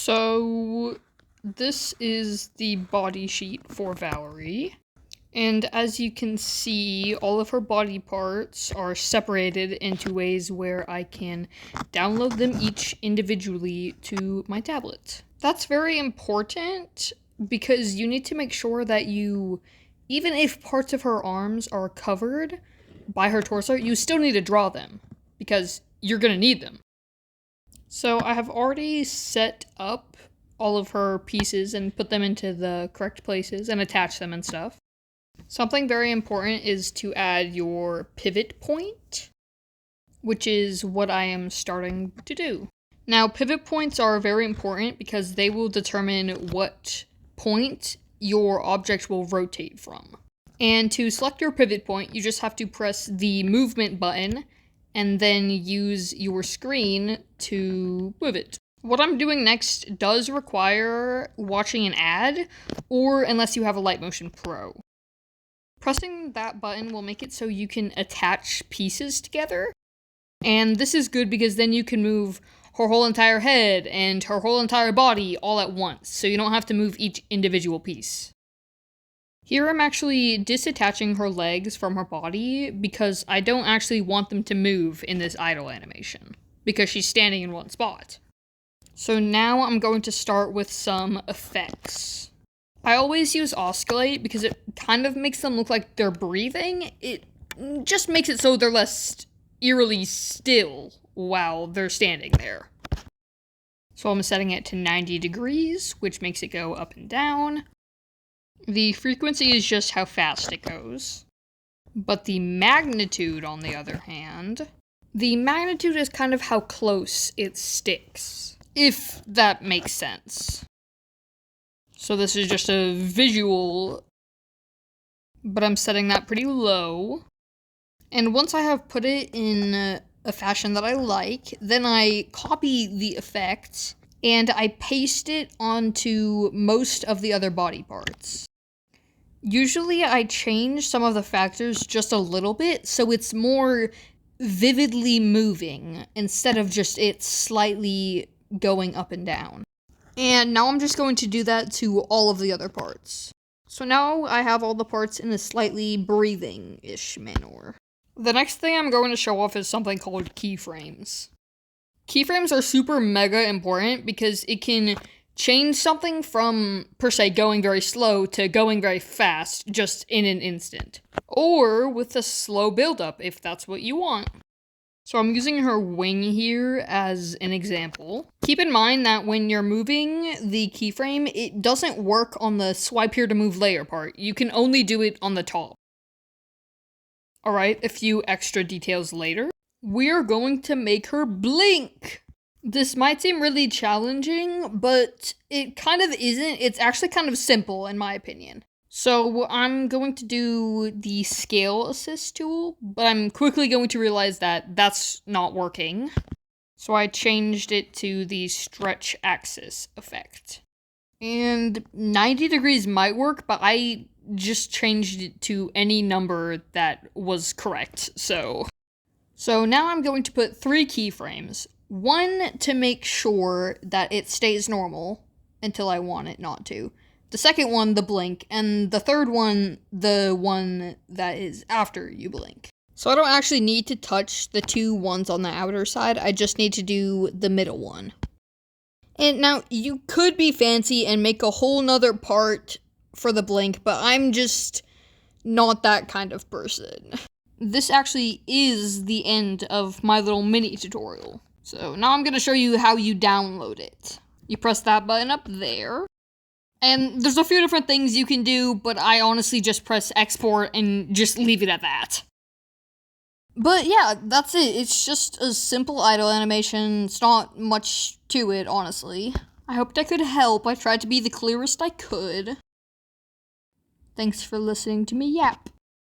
So this is the body sheet for Valerie. And as you can see, all of her body parts are separated into ways where I can download them each individually to my tablet. That's very important because you need to make sure that you, even if parts of her arms are covered by her torso, you still need to draw them because you're going to need them. So I have already set up all of her pieces and put them into the correct places and attach them and stuff. Something very important is to add your pivot point, which is what I am starting to do. Now, pivot points are very important because they will determine what point your object will rotate from. And to select your pivot point, you just have to press the movement button and then use your screen to move it. What I'm doing next does require watching an ad, or unless you have a Light Motion Pro. Pressing that button will make it so you can attach pieces together. And this is good because then you can move her whole entire head and her whole entire body all at once, so you don't have to move each individual piece. Here I'm actually disattaching her legs from her body because I don't actually want them to move in this idle animation, because she's standing in one spot. So now I'm going to start with some effects. I always use oscillate because it kind of makes them look like they're breathing. It just makes it so they're less eerily still while they're standing there. So I'm setting it to 90 degrees, which makes it go up and down. The frequency is just how fast it goes. But the magnitude, on the other hand, the magnitude is kind of how close it sticks, if that makes sense. So this is just a visual, but I'm setting that pretty low. And once I have put it in a fashion that I like, then I copy the effect and I paste it onto most of the other body parts. Usually I change some of the factors just a little bit so it's more vividly moving instead of just it slightly going up and down. And now I'm just going to do that to all of the other parts. So now I have all the parts in a slightly breathing-ish manner. The next thing I'm going to show off is something called keyframes. Keyframes are super mega important because it can change something from, per se, going very slow to going very fast just in an instant. Or with a slow build-up, if that's what you want. So I'm using her wing here as an example. Keep in mind that when you're moving the keyframe, it doesn't work on the swipe here to move layer part. You can only do it on the top. Alright, a few extra details later. We're going to make her blink! This might seem really challenging, but it kind of isn't. It's actually kind of simple, in my opinion. So I'm going to do the scale assist tool, but I'm quickly going to realize that that's not working. So I changed it to the stretch axis effect. And 90 degrees might work, but I just changed it to any number that was correct, so now I'm going to put 3 keyframes. One to make sure that it stays normal until I want it not to. The second one, the blink, and the third one, the one that is after you blink. So I don't actually need to touch the 2 ones on the outer side, I just need to do the middle one. And now, you could be fancy and make a whole nother part for the blink, but I'm just not that kind of person. This actually is the end of my little mini tutorial. So now I'm going to show you how you download it. You press that button up there. And there's a few different things you can do, but I honestly just press export and just leave it at that. But yeah, that's it. It's just a simple idle animation. It's not much to it, honestly. I hoped I could help. I tried to be the clearest I could. Thanks for listening to me yap.